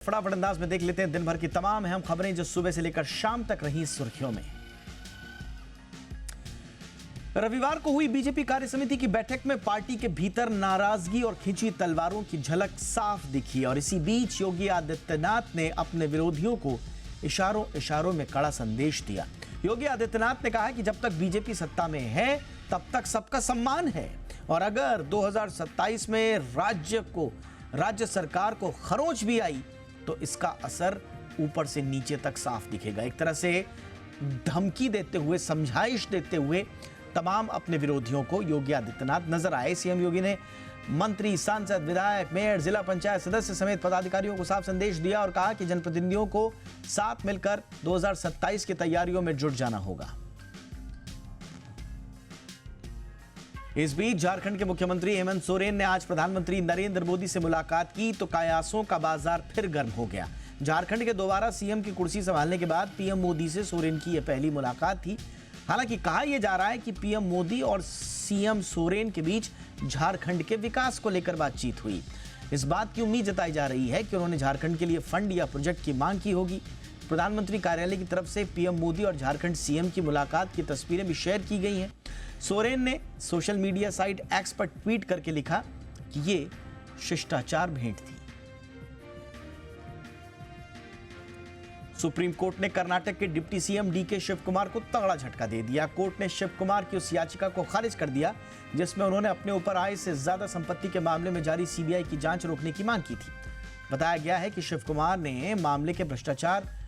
फटाफट अंदाज में देख लेते हैं दिन भर की तमाम अहम खबरें जो सुबह से लेकर शाम तक रही सुर्खियों में। रविवार को हुई बीजेपी कार्य समिति की बैठक में पार्टी के भीतर नाराजगी और खिंची तलवारों की झलक साफ दिखी और इसी बीच योगी आदित्यनाथ ने अपने विरोधियों को इशारों इशारों में कड़ा संदेश दिया। योगी आदित्यनाथ ने कहा कि जब तक बीजेपी सत्ता में है तब तक सबका सम्मान है और अगर 2027 में राज्य सरकार को खरोंच भी आई तो इसका असर ऊपर से नीचे तक साफ दिखेगा। एक तरह से धमकी देते हुए, समझाइश देते हुए तमाम अपने विरोधियों को योगी आदित्यनाथ नजर आए। सीएम योगी ने मंत्री, सांसद, विधायक, मेयर, जिला पंचायत सदस्य समेत पदाधिकारियों को साफ संदेश दिया और कहा कि जनप्रतिनिधियों को साथ मिलकर 2027 की तैयारियों में जुट जाना होगा। इस बीच झारखंड के मुख्यमंत्री हेमंत सोरेन ने आज प्रधानमंत्री नरेंद्र मोदी से मुलाकात की तो कयासों का बाजार फिर गर्म हो गया। झारखंड के दोबारा सीएम की कुर्सी संभालने के बाद पीएम मोदी से सोरेन की यह पहली मुलाकात थी। हालांकि कहा यह जा रहा है कि पीएम मोदी और सीएम सोरेन के बीच झारखंड के विकास को लेकर बातचीत हुई। इस बात की उम्मीद जताई जा रही है कि उन्होंने झारखंड के लिए फंड या प्रोजेक्ट की मांग की होगी। प्रधानमंत्री कार्यालय की तरफ से पीएम मोदी और झारखंड सीएम की मुलाकात की तस्वीरें भी शेयर की गई हैं। सोरेन ने सोशल मीडिया साइट एक्स पर ट्वीट करके लिखा कि ये शिष्टाचार भेंट थी। सुप्रीम कोर्ट ने कर्नाटक के deputy CM DK Shivakumar को तगड़ा झटका दे दिया। कोर्ट ने शिव कुमार की उस याचिका को खारिज कर दिया जिसमें उन्होंने अपने ऊपर आय से ज्यादा संपत्ति के मामले में जारी सीबीआई की जांच रोकने की मांग की थी। बताया गया है कि शिव कुमार ने मामले के भ्रष्टाचार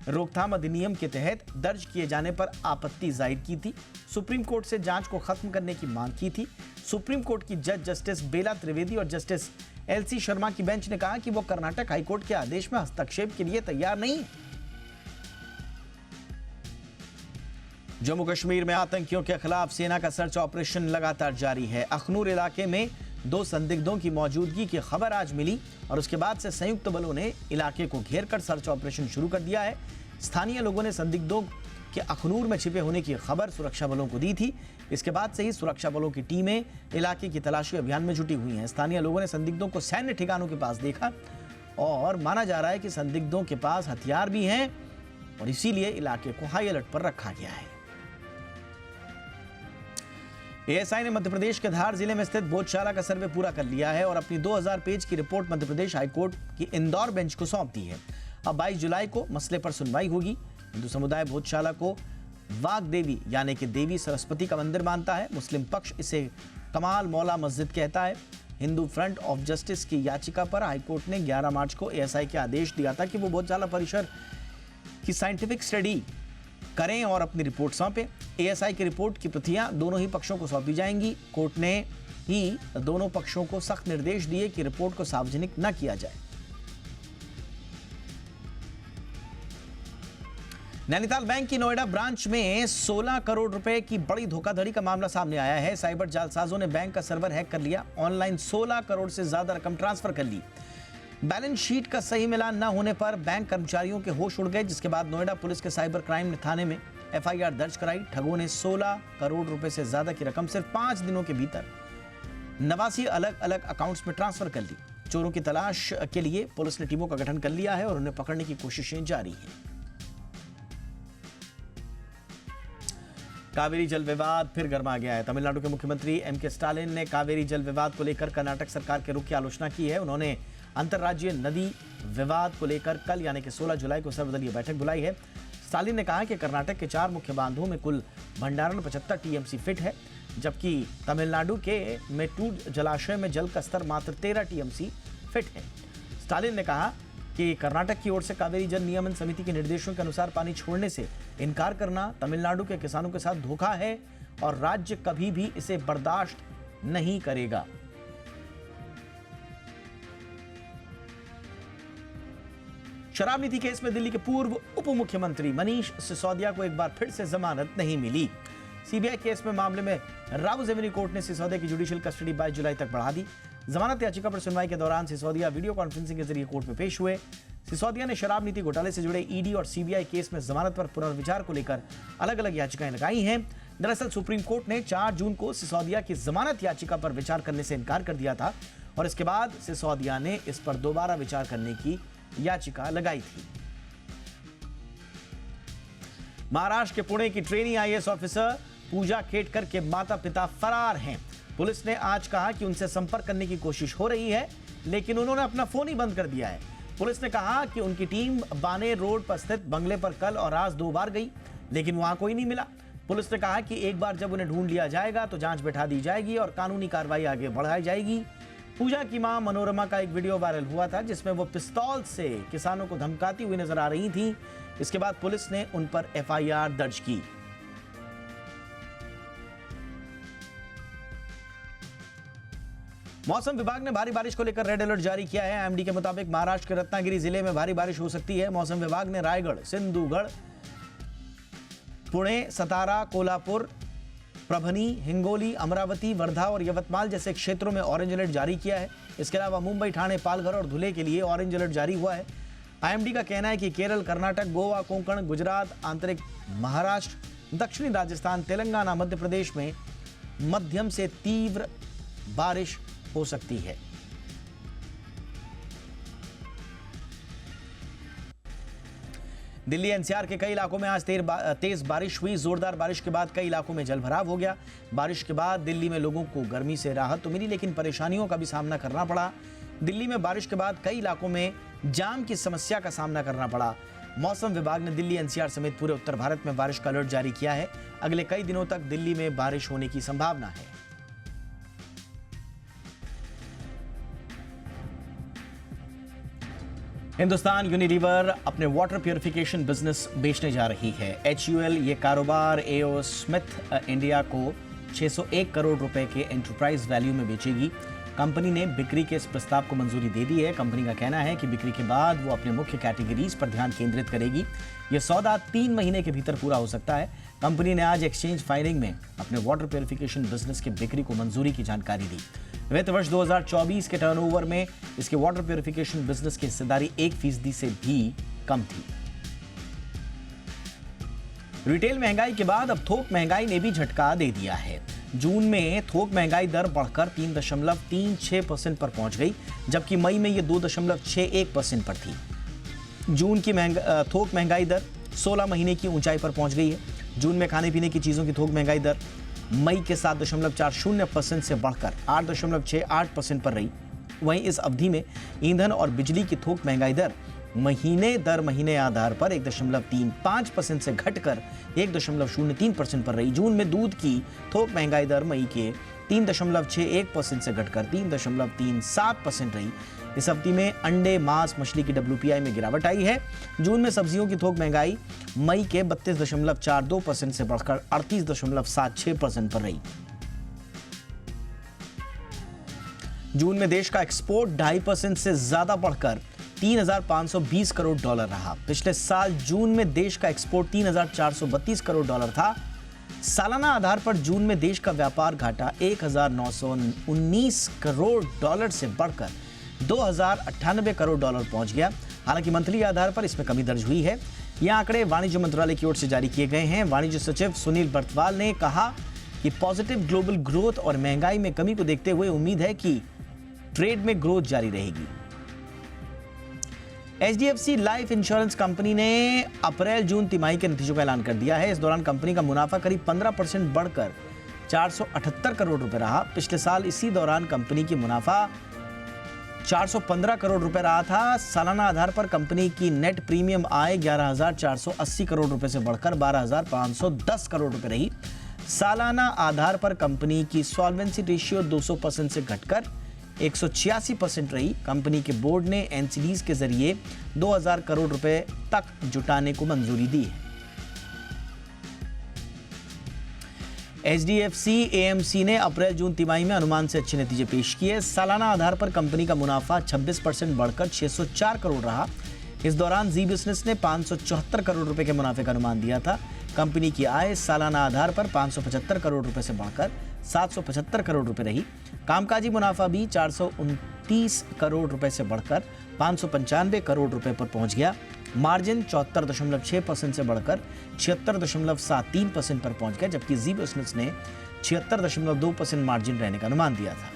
रोकथाम अधिनियम के तहत दर्ज किए जाने पर आपत्ति जाहिर की थी। सुप्रीम कोर्ट से जांच को खत्म करने की मांग की थी। सुप्रीम कोर्ट की जज जस्टिस बेला त्रिवेदी और जस्टिस एलसी शर्मा की बेंच ने कहा कि वो कर्नाटक हाईकोर्ट के आदेश में हस्तक्षेप के लिए तैयार नहीं है। जम्मू कश्मीर में आतंकियों के खिलाफ सेना का सर्च ऑपरेशन लगातार जारी है। अखनूर इलाके में 2 संदिग्धों की मौजूदगी की खबर आज मिली और उसके बाद से संयुक्त बलों ने इलाके को घेर कर सर्च ऑपरेशन शुरू कर दिया है। स्थानीय लोगों ने संदिग्धों के अखनूर में छिपे होने की खबर सुरक्षा बलों को दी थी। इसके बाद से ही सुरक्षा बलों की टीमें इलाके की तलाशी अभियान में जुटी हुई हैं। स्थानीय लोगों ने संदिग्धों को सैन्य ठिकानों के पास देखा और माना जा रहा है कि संदिग्धों के पास हथियार भी हैं और इसीलिए इलाके को हाई अलर्ट पर रखा गया है। एएसआई ने मध्य प्रदेश के धार जिले में स्थित बोधशाला का सर्वे पूरा कर लिया है और अपनी 2000 पेज की रिपोर्ट मध्य प्रदेश हाईकोर्ट की इंदौर बेंच को सौंप दी है। अब 22 जुलाई को मसले पर सुनवाई होगी। हिंदू समुदाय बोधशाला को वाग देवी यानी कि देवी सरस्वती का मंदिर मानता है। मुस्लिम पक्ष इसे कमाल मौला मस्जिद कहता है। हिंदू फ्रंट ऑफ जस्टिस की याचिका पर हाईकोर्ट ने 11 मार्च को एएसआई के आदेश दिया था कि वो बोधशाला परिसर की साइंटिफिक स्टडी करें और अपनी रिपोर्ट सौंपें। एएसआई की रिपोर्ट की प्रतियां दोनों ही पक्षों को सौंपी जाएंगी। कोर्ट ने ही दोनों पक्षों को सख्त निर्देश दिए कि रिपोर्ट को सार्वजनिक न किया जाए। नैनीताल बैंक की नोएडा ब्रांच में 16 करोड़ रुपए की बड़ी धोखाधड़ी का मामला सामने आया है। साइबर जालसाजों ने बैंक का सर्वर हैक कर लिया, ऑनलाइन 16 करोड़ से ज्यादा रकम ट्रांसफर कर ली। बैलेंस शीट का सही मिलान न होने पर बैंक कर्मचारियों के होश उड़ गए, जिसके बाद नोएडा पुलिस के साइबर क्राइम थाने में एफआईआर दर्ज कराई। ठगों ने 16 करोड़ रुपए से ज्यादा की रकम सिर्फ 5 दिनों के भीतर 89 अलग अलग अकाउंट्स में ट्रांसफर कर ली। चोरों की तलाश के लिए पुलिस ने टीमों का गठन कर लिया है और उन्हें पकड़ने की कोशिशें जारी हैं। कावेरी जल विवाद फिर गर्मा गया है। तमिलनाडु के मुख्यमंत्री एमके स्टालिन ने कावेरी जल विवाद को लेकर कर्नाटक सरकार के रुख की आलोचना की है। उन्होंने अंतर्राज्यीय नदी विवाद को लेकर कल यानी कि 16 जुलाई को सर्वदलीय बैठक बुलाई है। स्टालिन ने कहा कि कर्नाटक के 4 मुख्य बांधों में कुल भंडारण 75 टीएमसी फिट है, जबकि तमिलनाडु के मेट्टूर जलाशय में जल का स्तर मात्र 13 टीएमसी फिट है। स्टालिन ने कहा कि कर्नाटक की ओर से कावेरी जल नियमन समिति के निर्देशों के अनुसार पानी छोड़ने से इनकार करना तमिलनाडु के किसानों के साथ धोखा है और राज्य कभी भी इसे बर्दाश्त नहीं करेगा। शराब नीति केस में दिल्ली के पूर्व उप मुख्यमंत्री मनीष सिसोदिया को एक बार फिर से जमानत नहीं मिली। सीबीआई केस में मामले में रावलपिंडी कोर्ट ने सिसोदिया की जुडिशियल कस्टडी 22 जुलाई तक बढ़ा दी। जमानत याचिका पर सुनवाई के दौरान सिसोदिया वीडियो कॉन्फ्रेंसिंग के जरिए कोर्ट में पेश हुए। सिसोदिया ने शराब नीति घोटाले से जुड़े ईडी और सीबीआई केस में जमानत पर पुनर्विचार को लेकर अलग अलग याचिकाएं लगाई हैं। दरअसल सुप्रीम कोर्ट ने 4 जून को सिसोदिया की जमानत याचिका पर विचार करने से इनकार कर दिया था और इसके बाद सिसोदिया ने इस पर दोबारा विचार करने की याचिका लगाई थी। महाराष्ट्र के पुणे की ट्रेनी आईएएस ऑफिसर पूजा खेटकर के माता पिता फरार हैं। पुलिस ने आज कहा कि उनसे संपर्क करने की कोशिश हो रही है, लेकिन उन्होंने अपना फोन ही बंद कर दिया है। पुलिस ने कहा कि उनकी टीम बानेर रोड पर स्थित बंगले पर कल और आज 2 बार गई, लेकिन वहां कोई नहीं मिला। पुलिस ने कहा कि एक बार जब उन्हें ढूंढ लिया जाएगा तो जांच बैठा दी जाएगी और कानूनी कार्रवाई आगे बढ़ाई जाएगी। पूजा की मां मनोरमा का एक वीडियो वायरल हुआ था जिसमें वो पिस्तौल से किसानों को धमकाती हुई नजर आ रही थी। इसके बाद पुलिस ने उन पर एफआईआर दर्ज की। मौसम विभाग ने भारी बारिश को लेकर रेड अलर्ट जारी किया है। एमडी के मुताबिक महाराष्ट्र के रत्नागिरी जिले में भारी बारिश हो सकती है। मौसम विभाग ने रायगढ़, सिंधुगढ़, पुणे, सतारा, कोल्हापुर, प्रभनी, हिंगोली, अमरावती, वर्धा और यवतमाल जैसे क्षेत्रों में ऑरेंज अलर्ट जारी किया है। इसके अलावा मुंबई, ठाणे, पालघर और धुले के लिए ऑरेंज अलर्ट जारी हुआ है। आईएमडी का कहना है कि केरल, कर्नाटक, गोवा, कोंकण, गुजरात, आंतरिक महाराष्ट्र, दक्षिणी राजस्थान, तेलंगाना, मध्य प्रदेश में मध्यम से तीव्र बारिश हो सकती है। दिल्ली एनसीआर के कई इलाकों में आज तेज बारिश हुई। जोरदार बारिश के बाद कई इलाकों में जलभराव हो गया। बारिश के बाद दिल्ली में लोगों को गर्मी से राहत तो मिली, लेकिन परेशानियों का भी सामना करना पड़ा। दिल्ली में बारिश के बाद कई इलाकों में जाम की समस्या का सामना करना पड़ा। मौसम विभाग ने दिल्ली एनसीआर समेत पूरे उत्तर भारत में बारिश का अलर्ट जारी किया है। अगले कई दिनों तक दिल्ली में बारिश होने की संभावना है। हिंदुस्तान यूनिलीवर अपने वाटर प्यूरिफिकेशन बिजनेस बेचने जा रही है। HUL ये कारोबार AO स्मिथ इंडिया को 601 करोड़ रुपए के एंटरप्राइज वैल्यू में बेचेगी। कंपनी ने बिक्री के इस प्रस्ताव को मंजूरी दे दी है। कंपनी का कहना है कि बिक्री के बाद वो अपने मुख्य कैटेगरीज पर ध्यान केंद्रित करेगी। यह सौदा 3 महीने के भीतर पूरा हो सकता है। कंपनी ने आज एक्सचेंज फाइलिंग में अपने वाटर प्यूरिफिकेशन बिजनेस के बिक्री को मंजूरी की जानकारी दी। वित्त वर्ष 2024 के टर्नओवर में इसके वाटर प्यूरिफिकेशन बिजनेस की हिस्सेदारी 1% से भी कम थी। रिटेल महंगाई के बाद अब थोक महंगाई ने भी झटका दे दिया है। जून में थोक महंगाई दर बढ़कर 3.36% पर पहुंच गई, जबकि मई में यह 2.61% पर थी। जून की थोक महंगाई दर 16 महीने की ऊंचाई पर पहुंच गई है। जून में खाने पीने की चीजों की थोक महंगाई दर मई के 7.40% से बढ़कर 8.68% पर रही। वहीं इस अवधि में ईंधन और बिजली की थोक महंगाई दर महीने दर महीने आधार पर 1.35% से घटकर 1.03% पर रही। जून में दूध की थोक महंगाई दर मई के 3.61% से घटकर 3.37% रही। इस अवधि में अंडे, मांस, मछली की WPI में गिरावट आई है। जून में सब्जियों की थोक महंगाई मई के 32.42% से बढ़कर 38.76% पर रही। जून में देश का एक्सपोर्ट 2.5% से ज्यादा बढ़कर 3,520 करोड़ डॉलर रहा। पिछले साल जून में देश का एक्सपोर्ट 3,432 करोड़ डॉलर था। सालाना आधार पर जून में देश का व्यापार घाटा 1,919 करोड़ डॉलर से बढ़कर 2,098 करोड़ डॉलर पहुंच गया। हालांकि मंथली आधार पर इसमें कमी दर्ज हुई है। ये आंकड़े वाणिज्य मंत्रालय की ओर से जारी किए गए हैं। वाणिज्य सचिव सुनील बर्तवाल ने कहा कि पॉजिटिव ग्लोबल ग्रोथ और महंगाई में कमी को देखते हुए उम्मीद है कि ट्रेड में ग्रोथ जारी रहेगी। HDFC लाइफ इंश्योरेंस कंपनी ने अप्रैल-जून तिमाही के नतीजों का ऐलान कर दिया है। इस दौरान कंपनी का मुनाफा करीब 15% बढ़कर 478 करोड़ रुपए रहा। पिछले साल इसी दौरान कंपनी की मुनाफा 415 करोड़ रुपए रहा था। सालाना आधार पर कंपनी की नेट प्रीमियम आय 11,480 करोड़ रुपए से बढ़कर 12,510 करोड़ रुपए रही। सालाना आधार पर कंपनी की सॉल्वेंसी रेशियो 200% से घटकर 186% रही। कंपनी के बोर्ड ने NCDs के जरिए 2,000 करोड़ रुपए तक जुटाने को मंजूरी दी है। HDFC AMC ने अप्रैल-जून तिमाही में अनुमान से अच्छे नतीजे पेश किए। सालाना आधार पर कंपनी का मुनाफा 26% बढ़कर 604 करोड़ रहा। इस दौरान जी बिजनेस ने 574 करोड़ रुपए के मुनाफे का अनुमान दिया था। कंपनी की आय सालाना आधार पर 575 करोड़ रुपए से बढ़कर 775 करोड़ रुपए रही। कामकाजी मुनाफा भी 429 करोड़ रुपए से बढ़कर 595 करोड़ रुपए पर पहुंच गया। मार्जिन 74.6% से बढ़कर 76.73% पर पहुंच गया, जबकि जी बिजनेस ने 76.2% मार्जिन रहने का अनुमान दिया था।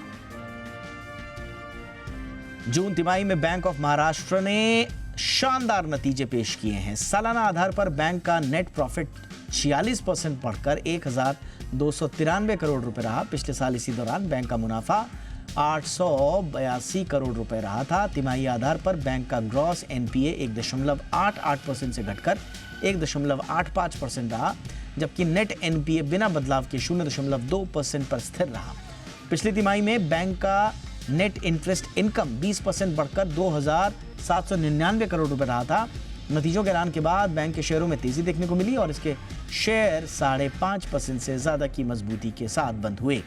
जून तिमाही में बैंक ऑफ महाराष्ट्र ने शानदार नतीजे पेश किए हैं। सालाना आधार पर बैंक का नेट प्रॉफिट 46% बढ़कर 1,293 करोड़ रुपए रहा। पिछले साल इसी दौरान बैंक का मुनाफा 882 करोड़ रुपए रहा था। तिमाही आधार पर बैंक का ग्रॉस एनपीए 1.88% से घटकर 1.85% रहा, जबकि नेट एनपीए बिना बदलाव के 0.2% पर स्थिर रहा। पिछली तिमाही में बैंक का नेट इंटरेस्ट इनकम 20% बढ़कर 2,799 करोड़ रुपए रहा था। नतीजों के ऐलान के बाद बैंक के शेयरों में तेजी देखने को मिली और इसके शेयर 5.5% से ज्यादा की मजबूती के साथ बंद हुए।